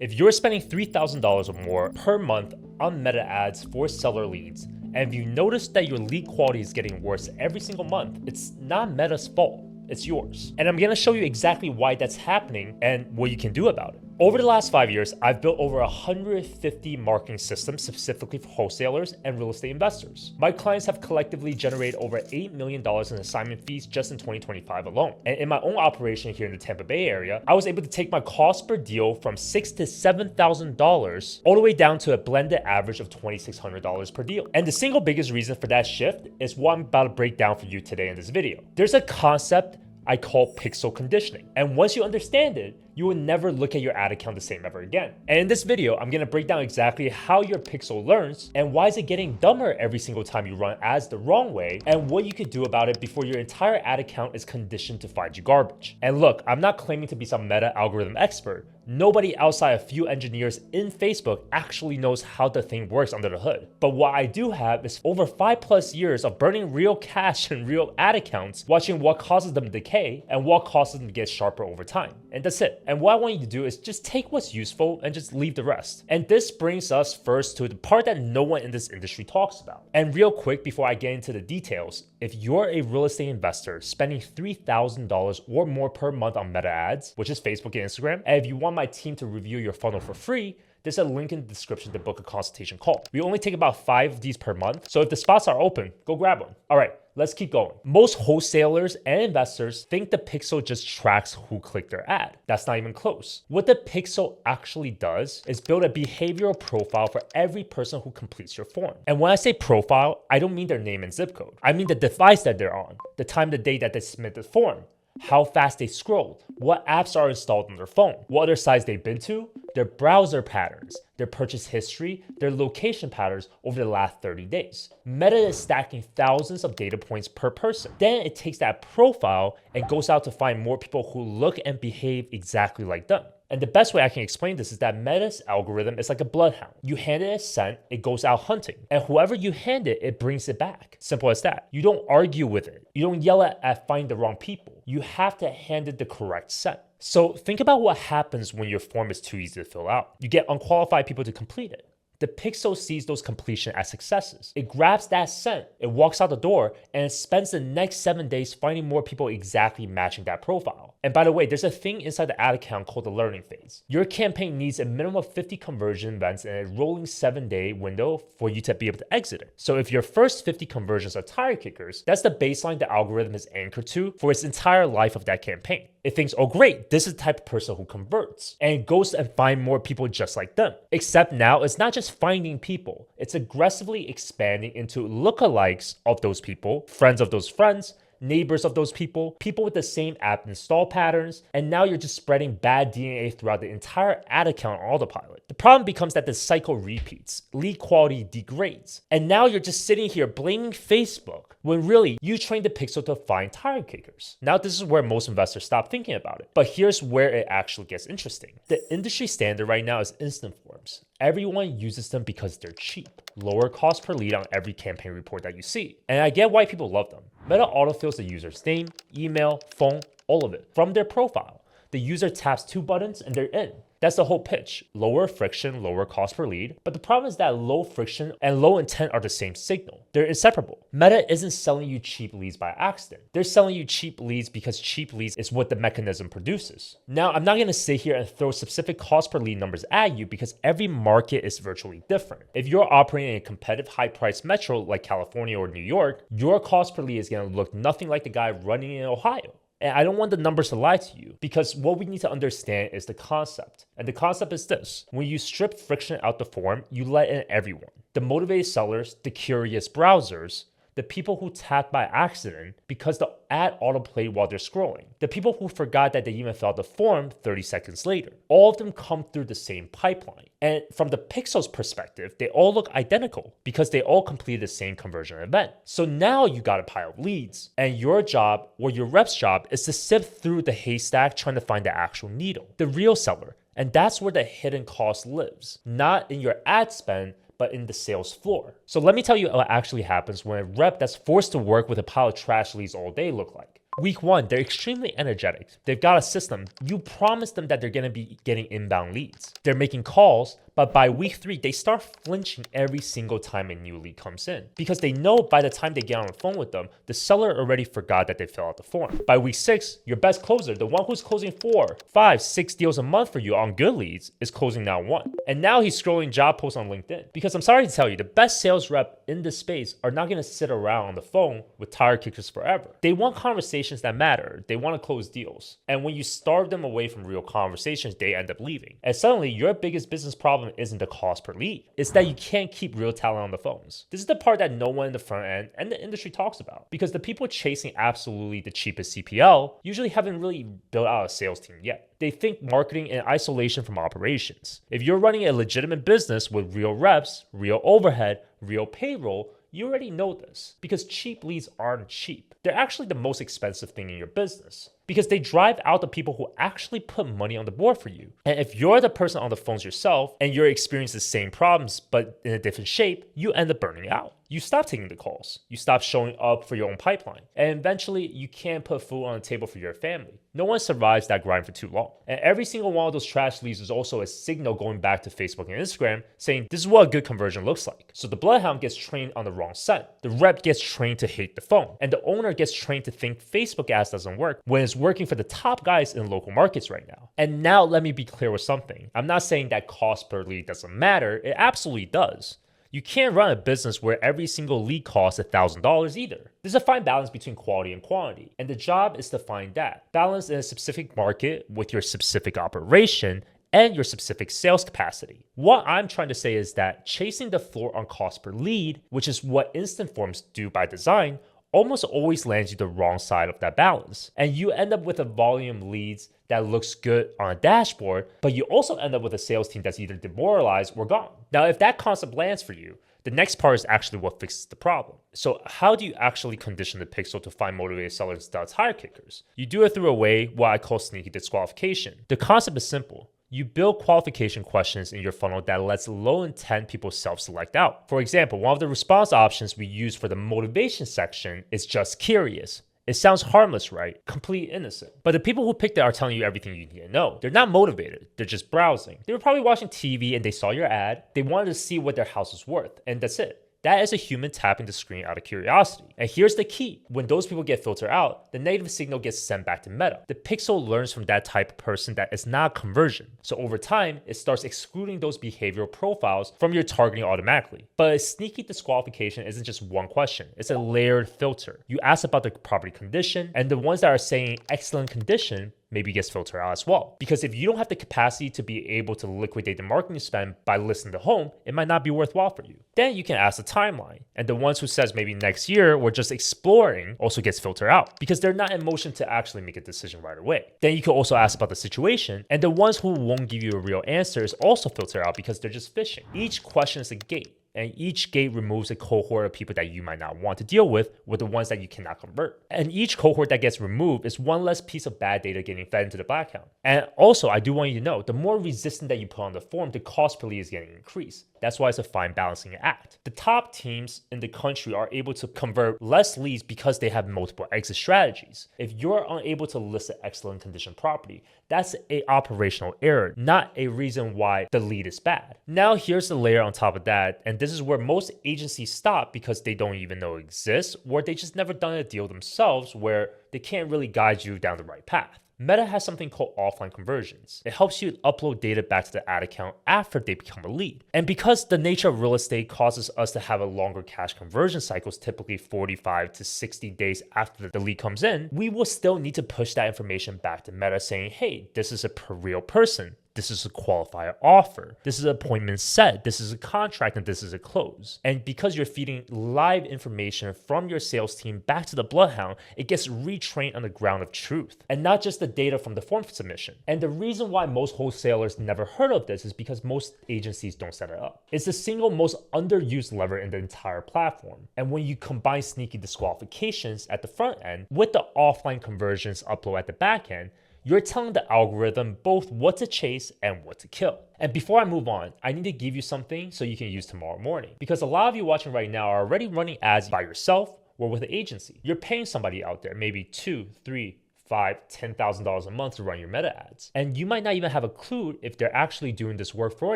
If you're spending $3,000 or more per month on meta ads for seller leads, and if you notice that your lead quality is getting worse every single month, it's not Meta's fault. It's yours. And I'm gonna show you exactly why that's happening and what you can do about it. Over the last 5 years, I've built over 150 marketing systems specifically for wholesalers and real estate investors. My clients have collectively generated over $8 million in assignment fees just in 2025 alone. And in my own operation here in the Tampa Bay area, I was able to take my cost per deal from $6,000 to $7,000 all the way down to a blended average of $2,600 per deal. And the single biggest reason for that shift is what I'm about to break down for you today in this video. There's a concept I call pixel conditioning. And once you understand it, you will never look at your ad account the same ever again. And in this video, I'm gonna break down exactly how your pixel learns and why is it getting dumber every single time you run ads the wrong way and what you could do about it before your entire ad account is conditioned to find you garbage. And look, I'm not claiming to be some meta algorithm expert. Nobody outside a few engineers in Facebook actually knows how the thing works under the hood. But what I do have is over 5+ years of burning real cash and real ad accounts, watching what causes them to decay and what causes them to get sharper over time. And that's it. And what I want you to do is just take what's useful and just leave the rest. And this brings us first to the part that no one in this industry talks about. And real quick, before I get into the details, if you're a real estate investor spending $3,000 or more per month on meta ads, which is Facebook and Instagram, and if you want my team to review your funnel for free, there's a link in the description to book a consultation call. We only take about 5 of these per month, so if the spots are open, go grab one. All right, let's keep going. Most wholesalers and investors think the pixel just tracks who clicked their ad. That's not even close. What the pixel actually does is build a behavioral profile for every person who completes your form. And when I say profile, I don't mean their name and zip code. I mean the device that they're on, the time of the day that they submit the form, how fast they scrolled, what apps are installed on their phone, what other sites they've been to, their browser patterns, their purchase history, their location patterns over the last 30 days. Meta is stacking thousands of data points per person. Then it takes that profile and goes out to find more people who look and behave exactly like them. And the best way I can explain this is that Meta's algorithm is like a bloodhound. You hand it a scent, it goes out hunting. And whoever you hand it, it brings it back. Simple as that. You don't argue with it. You don't yell at find the wrong people. You have to hand it the correct scent. So think about what happens when your form is too easy to fill out. You get unqualified people to complete it. The pixel sees those completion as successes. It grabs that scent, it walks out the door, and it spends the next 7 days finding more people exactly matching that profile. And by the way, there's a thing inside the ad account called the learning phase. Your campaign needs a minimum of 50 conversion events and a rolling 7-day window for you to be able to exit it. So if your first 50 conversions are tire kickers, that's the baseline the algorithm is anchored to for its entire life of that campaign. It thinks, oh great, this is the type of person who converts. And it goes and finds more people just like them. Except now, it's not just finding people. It's aggressively expanding into lookalikes of those people, friends of those friends, neighbors of those people, people with the same app install patterns, and now you're just spreading bad DNA throughout the entire ad account on autopilot. The problem becomes that the cycle repeats, lead quality degrades, and now you're just sitting here blaming Facebook when really you trained the pixel to find tire kickers. Now this is where most investors stop thinking about it, but here's where it actually gets interesting. The industry standard right now is instant forms. Everyone uses them because they're cheap. Lower cost per lead on every campaign report that you see. And I get why people love them. Meta autofills the user's name, email, phone, all of it from their profile. The user taps 2 buttons and they're in. That's the whole pitch. Lower friction, lower cost per lead. But the problem is that low friction and low intent are the same signal. They're inseparable. Meta isn't selling you cheap leads by accident. They're selling you cheap leads because cheap leads is what the mechanism produces. Now, I'm not going to sit here and throw specific cost per lead numbers at you because every market is virtually different. If you're operating in a competitive high-priced metro like California or New York, your cost per lead is going to look nothing like the guy running in Ohio. And I don't want the numbers to lie to you because what we need to understand is the concept. And the concept is this. When you strip friction out the form, you let in everyone. The motivated sellers, the curious browsers, the people who tapped by accident because the ad autoplayed while they're scrolling, the people who forgot that they even filled out the form 30 seconds later. All of them come through the same pipeline. And from the pixel's perspective, they all look identical because they all completed the same conversion event. So now you got a pile of leads, and your job or your rep's job is to sift through the haystack trying to find the actual needle, the real seller. And that's where the hidden cost lives, not in your ad spend, but in the sales floor. So let me tell you what actually happens when a rep that's forced to work with a pile of trash leads all day look like. Week 1, they're extremely energetic. They've got a system. You promise them that they're going to be getting inbound leads. They're making calls, but by week 3, they start flinching every single time a new lead comes in because they know by the time they get on the phone with them, the seller already forgot that they filled out the form. By week 6, your best closer, the one who's closing 4, 5, 6 deals a month for you on good leads, is closing now 1. And now he's scrolling job posts on LinkedIn. Because I'm sorry to tell you, the best sales rep in this space are not going to sit around on the phone with tire kickers forever. They want conversations that matter. They want to close deals. And when you starve them away from real conversations, they end up leaving. And suddenly, your biggest business problem isn't the cost per lead. It's that you can't keep real talent on the phones. This is the part that no one in the front end and the industry talks about. Because the people chasing absolutely the cheapest CPL usually haven't really built out a sales team yet. They think marketing in isolation from operations. If you're running a legitimate business with real reps, real overhead, real payroll, you already know this because cheap leads aren't cheap. They're actually the most expensive thing in your business because they drive out the people who actually put money on the board for you. And if you're the person on the phones yourself and you're experiencing the same problems but in a different shape, you end up burning out. You stop taking the calls. You stop showing up for your own pipeline. And eventually, you can't put food on the table for your family. No one survives that grind for too long. And every single one of those trash leads is also a signal going back to Facebook and Instagram saying, this is what a good conversion looks like. So the bloodhound gets trained on the wrong set. The rep gets trained to hate the phone. And the owner gets trained to think Facebook ads doesn't work when it's working for the top guys in local markets right now. And now let me be clear with something. I'm not saying that cost per lead doesn't matter. It absolutely does. You can't run a business where every single lead costs $1,000 either. There's a fine balance between quality and quantity, and the job is to find that balance in a specific market with your specific operation and your specific sales capacity. What I'm trying to say is that chasing the floor on cost per lead, which is what instant forms do by design, almost always lands you the wrong side of that balance. And you end up with a volume leads that looks good on a dashboard, but you also end up with a sales team that's either demoralized or gone. Now, if that concept lands for you, the next part is actually what fixes the problem. So how do you actually condition the pixel to find motivated sellers without tire kickers? You do it through a way what I call sneaky disqualification. The concept is simple. You build qualification questions in your funnel that lets low intent people self-select out. For example, one of the response options we use for the motivation section is just curious. It sounds harmless, right? Complete innocent. But the people who picked it are telling you everything you need to know. They're not motivated. They're just browsing. They were probably watching TV and they saw your ad. They wanted to see what their house is worth, and that's it. That is a human tapping the screen out of curiosity. And here's the key. When those people get filtered out, the negative signal gets sent back to Meta. The pixel learns from that type of person that it's not a conversion. So over time, it starts excluding those behavioral profiles from your targeting automatically. But a sneaky disqualification isn't just one question. It's a layered filter. You ask about the property condition, and the ones that are saying excellent condition maybe gets filtered out as well. Because if you don't have the capacity to be able to liquidate the marketing spend by listing the home, it might not be worthwhile for you. Then you can ask the timeline. And the ones who says maybe next year or just exploring also gets filtered out because they're not in motion to actually make a decision right away. Then you can also ask about the situation. And the ones who won't give you a real answer is also filtered out because they're just fishing. Each question is a gate. And each gate removes a cohort of people that you might not want to deal with the ones that you cannot convert. And each cohort that gets removed is one less piece of bad data getting fed into the black account. And also, I do want you to know, the more resistant that you put on the form, the cost per lead is getting increased. That's why it's a fine balancing act. The top teams in the country are able to convert less leads because they have multiple exit strategies. If you're unable to list an excellent condition property, that's an operational error, not a reason why the lead is bad. Now here's the layer on top of that, and this is where most agencies stop because they don't even know it exists, or they just never done a deal themselves where they can't really guide you down the right path. Meta has something called offline conversions. It helps you upload data back to the ad account after they become a lead. And because the nature of real estate causes us to have a longer cash conversion cycles, typically 45 to 60 days after the lead comes in, we will still need to push that information back to Meta saying, hey, this is a real person. This is a qualifier offer. This is an appointment set. This is a contract, and this is a close. And because you're feeding live information from your sales team back to the bloodhound, it gets retrained on the ground of truth and not just the data from the form submission. And the reason why most wholesalers never heard of this is because most agencies don't set it up. It's the single most underused lever in the entire platform. And when you combine sneaky disqualifications at the front end with the offline conversions upload at the back end, you're telling the algorithm both what to chase and what to kill. And before I move on, I need to give you something so you can use tomorrow morning. Because a lot of you watching right now are already running ads by yourself or with an agency. You're paying somebody out there maybe $2, $3, $5, $10,000 a month to run your meta ads. And you might not even have a clue if they're actually doing this work for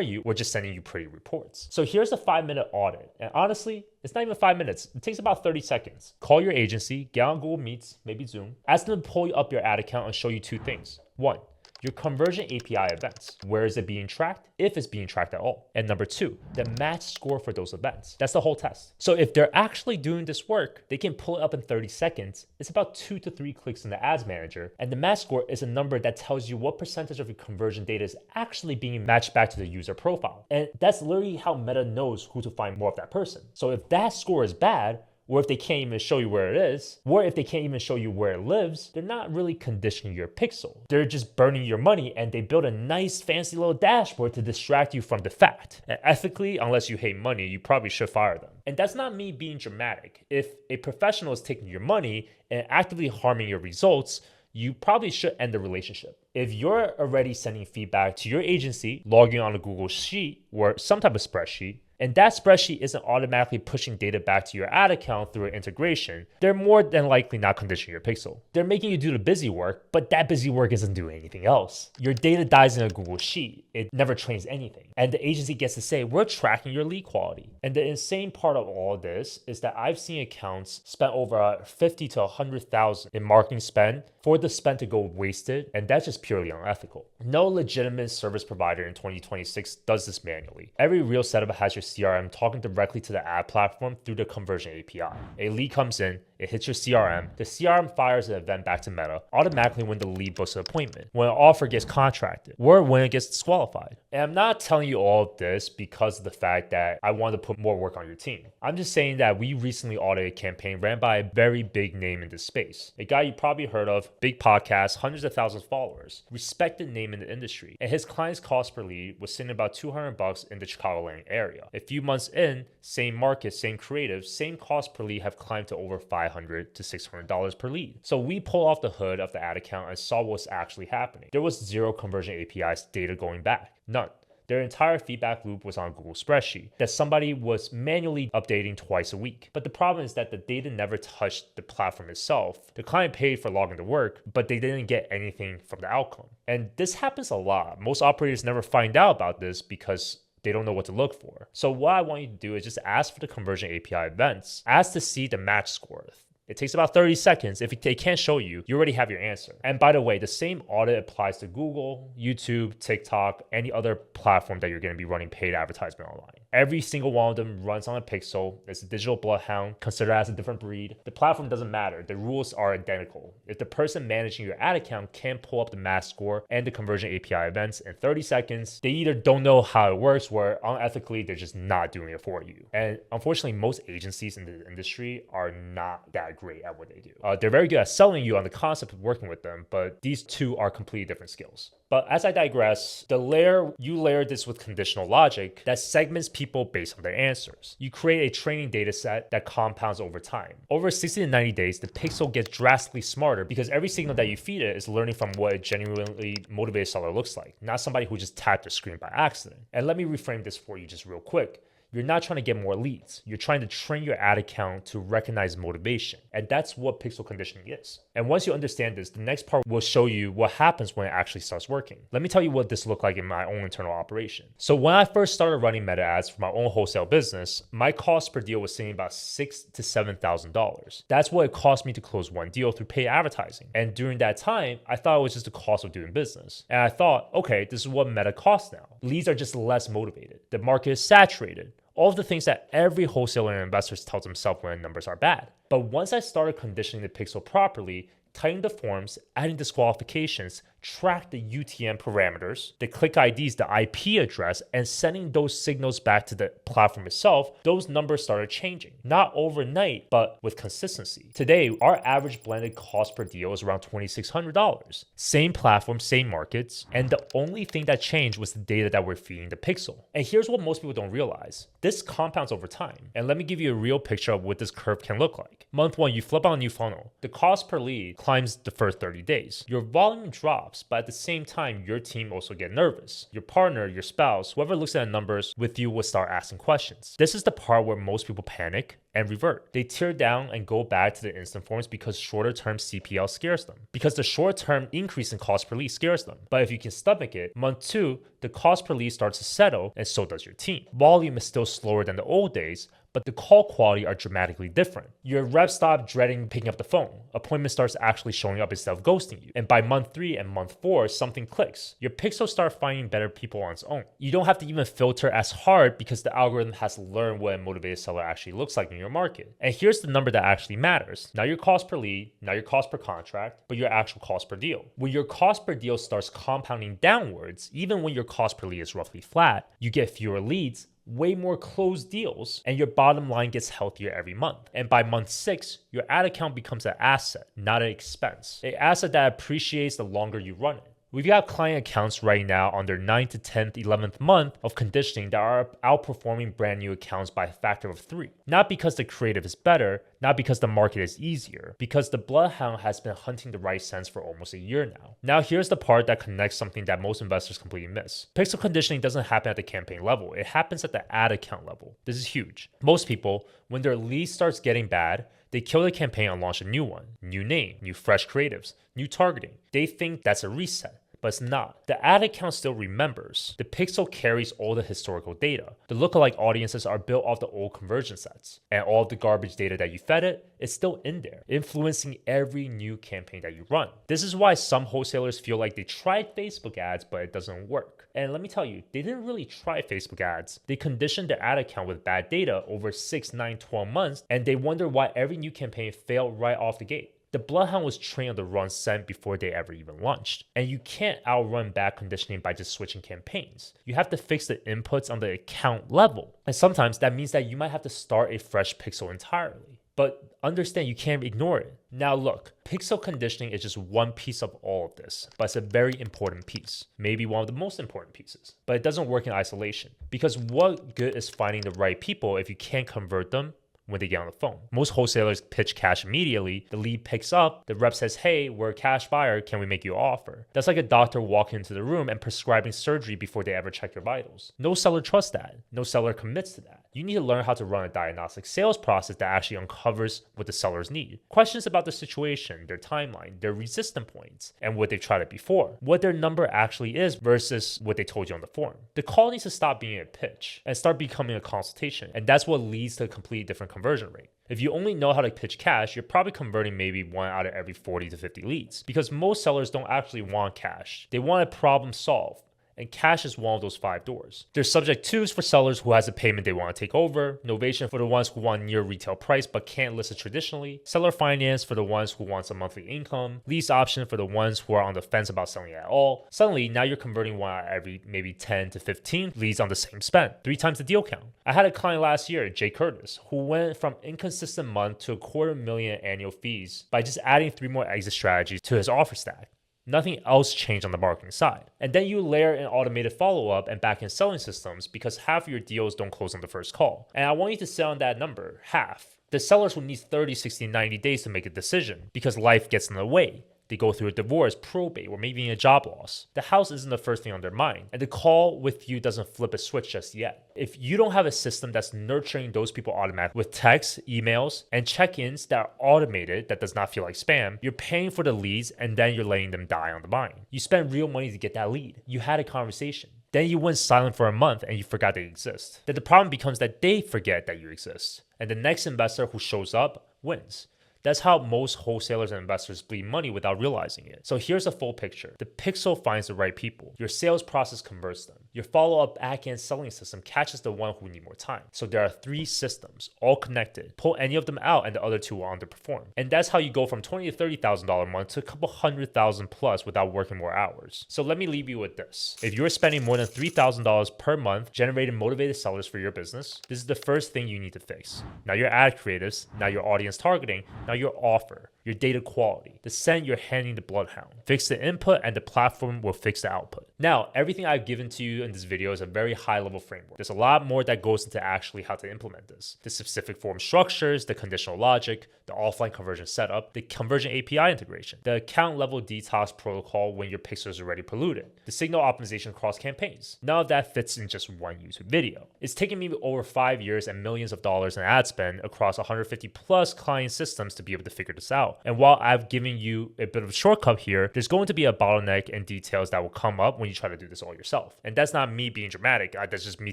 you or just sending you pretty reports. So here's a 5-minute audit. And honestly, it's not even 5 minutes. It takes about 30 seconds. Call your agency, get on Google Meets, maybe Zoom. Ask them to pull up your ad account and show you 2 things. 1, your conversion API events. Where is it being tracked? If it's being tracked at all. And number 2, the match score for those events. That's the whole test. So if they're actually doing this work, they can pull it up in 30 seconds. It's about 2 to 3 clicks in the ads manager. And the match score is a number that tells you what percentage of your conversion data is actually being matched back to the user profile. And that's literally how Meta knows who to find more of that person. So if that score is bad, or if they can't even show you where it is, or if they can't even show you where it lives, they're not really conditioning your pixel. They're just burning your money, and they build a nice fancy little dashboard to distract you from the fact. And ethically, unless you hate money, you probably should fire them. And that's not me being dramatic. If a professional is taking your money and actively harming your results, you probably should end the relationship. If you're already sending feedback to your agency, logging on a Google Sheet or some type of spreadsheet, and that spreadsheet isn't automatically pushing data back to your ad account through an integration, they're more than likely not conditioning your pixel. They're making you do the busy work, but that busy work isn't doing anything else. Your data dies in a Google Sheet. It never trains anything. And the agency gets to say, we're tracking your lead quality. And the insane part of all this is that I've seen accounts spend over 50 to 100,000 in marketing spend for the spend to go wasted, and that's just purely unethical. No legitimate service provider in 2026 does this manually. Every real setup has your CRM talking directly to the ad platform through the conversion API. A lead comes in, it hits your CRM, the CRM fires an event back to Meta automatically when the lead books an appointment, when an offer gets contracted, or when it gets disqualified. And I'm not telling you all of this because of the fact that I want to put more work on your team. I'm just saying that we recently audited a campaign ran by a very big name in this space. A guy you probably heard of, big podcast, hundreds of thousands of followers, respected name in the industry. And his client's cost per lead was sitting about $200 in the Chicagoland area. A few months in, same market, same creative, same cost per lead have climbed to over $500 to $600 per lead. So we pulled off the hood of the ad account and saw what's actually happening. There was 0 conversion APIs data going back. None. Their entire feedback loop was on Google spreadsheet that somebody was manually updating twice a week. But the problem is that the data never touched the platform itself. The client paid for logging the work, but they didn't get anything from the outcome. And this happens a lot. Most operators never find out about this because they don't know what to look for. So what I want you to do is just ask for the conversion API events. Ask to see the match score. It takes about 30 seconds. If they can't show you, you already have your answer. And by the way, the same audit applies to Google, YouTube, TikTok, any other platform that you're going to be running paid advertisement online. Every single one of them runs on a pixel. It's a digital bloodhound, considered as a different breed. The platform doesn't matter. The rules are identical. If the person managing your ad account can't pull up the match score and the conversion API events in 30 seconds, they either don't know how it works or unethically, they're just not doing it for you. And unfortunately, most agencies in the industry are not that great at what they do. They're very good at selling you on the concept of working with them, but these two are completely different skills. But as I digress, you layer this with conditional logic that segments people based on their answers. You create a training data set that compounds over time. Over 60 to 90 days, the pixel gets drastically smarter because every signal that you feed it is learning from what a genuinely motivated seller looks like, not somebody who just tapped the screen by accident. And let me reframe this for you just real quick. You're not trying to get more leads. You're trying to train your ad account to recognize motivation. And that's what pixel conditioning is. And once you understand this, the next part will show you what happens when it actually starts working. Let me tell you what this looked like in my own internal operation. So when I first started running meta ads for my own wholesale business, my cost per deal was sitting about $6,000 to $7,000. That's what it cost me to close one deal through paid advertising. And during that time, I thought it was just the cost of doing business. And I thought, okay, this is what meta costs now. Leads are just less motivated. The market is saturated. All of the things that every wholesaler and investor tells themselves when numbers are bad. But once I started conditioning the pixel properly, tightening the forms, adding disqualifications, track the UTM parameters, the click IDs, the IP address, and sending those signals back to the platform itself, those numbers started changing. Not overnight, but with consistency. Today, our average blended cost per deal is around $2,600. Same platform, same markets, and the only thing that changed was the data that we're feeding the pixel. And here's what most people don't realize. This compounds over time. And let me give you a real picture of what this curve can look like. Month 1, you flip on a new funnel. The cost per lead climbs the first 30 days. Your volume drops drops, but at the same time, your team also get nervous. Your partner, your spouse, whoever looks at the numbers with you will start asking questions. This is the part where most people panic and revert. They tear down and go back to the instant forms because shorter term CPL scares them. Because the short term increase in cost per lead scares them. But if you can stomach it, month 2, the cost per lead starts to settle, and so does your team. Volume is still slower than the old days, but the call quality are dramatically different. Your reps stop dreading picking up the phone. Appointment starts actually showing up instead of ghosting you. And by month 3 and month 4, something clicks. Your pixel start finding better people on its own. You don't have to even filter as hard because the algorithm has learned what a motivated seller actually looks like in your market. And here's the number that actually matters. Not your cost per lead, not your cost per contract, but your actual cost per deal. When your cost per deal starts compounding downwards, even when your cost per lead is roughly flat, you get fewer leads, way more closed deals, and your bottom line gets healthier every month. And by month 6, your ad account becomes an asset, not an expense. An asset that appreciates the longer you run it. We've got client accounts right now on their 9th to 10th, 11th month of conditioning that are outperforming brand new accounts by a factor of 3. Not because the creative is better, not because the market is easier, because the bloodhound has been hunting the right scents for almost a year now. Now here's the part that connects something that most investors completely miss. Pixel conditioning doesn't happen at the campaign level, it happens at the ad account level. This is huge. Most people, when their lead starts getting bad, they kill the campaign and launch a new one. New name, new fresh creatives, new targeting. They think that's a reset, but it's not. The ad account still remembers. The pixel carries all the historical data. The lookalike audiences are built off the old conversion sets. And all of the garbage data that you fed it is still in there, influencing every new campaign that you run. This is why some wholesalers feel like they tried Facebook ads, but it doesn't work. And let me tell you, they didn't really try Facebook ads. They conditioned their ad account with bad data over 6, 9, 12 months, and they wonder why every new campaign failed right off the gate. The bloodhound was trained on the run scent before they ever even launched. And you can't outrun bad conditioning by just switching campaigns. You have to fix the inputs on the account level. And sometimes that means that you might have to start a fresh pixel entirely. But understand you can't ignore it. Now look, pixel conditioning is just one piece of all of this, but it's a very important piece, maybe one of the most important pieces. But it doesn't work in isolation, because what good is finding the right people if you can't convert them when they get on the phone? Most wholesalers pitch cash immediately. The lead picks up. The rep says, hey, we're a cash buyer. Can we make you an offer? That's like a doctor walking into the room and prescribing surgery before they ever check your vitals. No seller trusts that. No seller commits to that. You need to learn how to run a diagnostic sales process that actually uncovers what the sellers need. Questions about the situation, their timeline, their resistance points, and what they've tried it before. What their number actually is versus what they told you on the form. The call needs to stop being a pitch and start becoming a consultation. And that's what leads to a completely different conversion rate. If you only know how to pitch cash, you're probably converting maybe 1 out of every 40 to 50 leads, because most sellers don't actually want cash. They want a problem solved. And cash is one of those 5 doors. There's subject twos for sellers who has a payment they want to take over, novation for the ones who want near retail price but can't list it traditionally, seller finance for the ones who wants a monthly income, lease option for the ones who are on the fence about selling at all. Suddenly, now you're converting 1 out of every maybe 10 to 15 leads on the same spend, 3 times the deal count. I had a client last year, Jay Curtis, who went from inconsistent month to $250,000 annual fees by just adding 3 more exit strategies to his offer stack. Nothing else changed on the marketing side. And then you layer in automated follow-up and back-end selling systems, because half of your deals don't close on the first call. And I want you to sell on that number, half. The sellers who need 30, 60, 90 days to make a decision because life gets in the way. They go through a divorce, probate, or maybe a job loss. The house isn't the first thing on their mind, and the call with you doesn't flip a switch just yet. If you don't have a system that's nurturing those people automatically with texts, emails, and check-ins that are automated that does not feel like spam, you're paying for the leads and then you're letting them die on the vine. You spend real money to get that lead. You had a conversation. Then you went silent for a month and you forgot they exist. Then the problem becomes that they forget that you exist. And the next investor who shows up wins. That's how most wholesalers and investors bleed money without realizing it. So here's a full picture. The pixel finds the right people. Your sales process converts them. Your follow-up back-end selling system catches the one who need more time. So there are 3 systems, all connected. Pull any of them out and the other 2 will underperform. And that's how you go from $20,000 to $30,000 a month to a couple $100,000 plus without working more hours. So let me leave you with this. If you're spending more than $3,000 per month generating motivated sellers for your business, this is the first thing you need to fix. Not your ad creatives, not your audience targeting, not your offer. your data quality, the scent you're handing the bloodhound. Fix the input and the platform will fix the output. Now, everything I've given to you in this video is a very high level framework. There's a lot more that goes into actually how to implement this. The specific form structures, the conditional logic, the offline conversion setup, the conversion API integration, the account level detox protocol when your pixel is already polluted, the signal optimization across campaigns. None of that fits in just one YouTube video. It's taken me over 5 years and millions of dollars in ad spend across 150 plus client systems to be able to figure this out. And while I've given you a bit of a shortcut here, there's going to be a bottleneck and details that will come up when you try to do this all yourself. And that's not me being dramatic. That's just me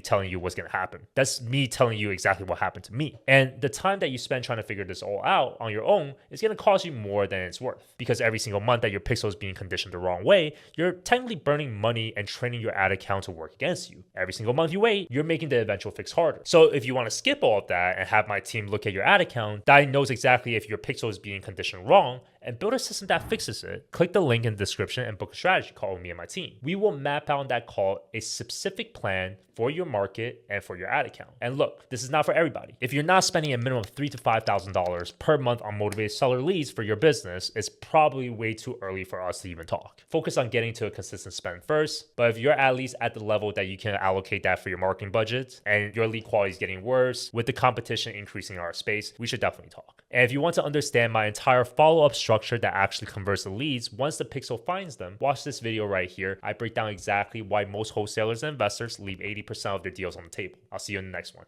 telling you what's going to happen. That's me telling you exactly what happened to me. And the time that you spend trying to figure this all out on your own is going to cost you more than it's worth. Because every single month that your pixel is being conditioned the wrong way, you're technically burning money and training your ad account to work against you. Every single month you wait, you're making the eventual fix harder. So if you want to skip all of that and have my team look at your ad account that knows exactly if your pixel is being conditioned wrong and build a system that fixes it, click the link in the description and book a strategy call with me and my team. We will map out on that call a specific plan for your market and for your ad account. And look, this is not for everybody. If you're not spending a minimum of $3,000 to $5,000 per month on motivated seller leads for your business, it's probably way too early for us to even talk. Focus on getting to a consistent spend first, but if you're at least at the level that you can allocate that for your marketing budget and your lead quality is getting worse with the competition increasing in our space, we should definitely talk. And if you want to understand my entire follow-up structure that actually converts the leads once the pixel finds them, watch this video right here. I break down exactly why most wholesalers and investors leave 80% of their deals on the table. I'll see you in the next one.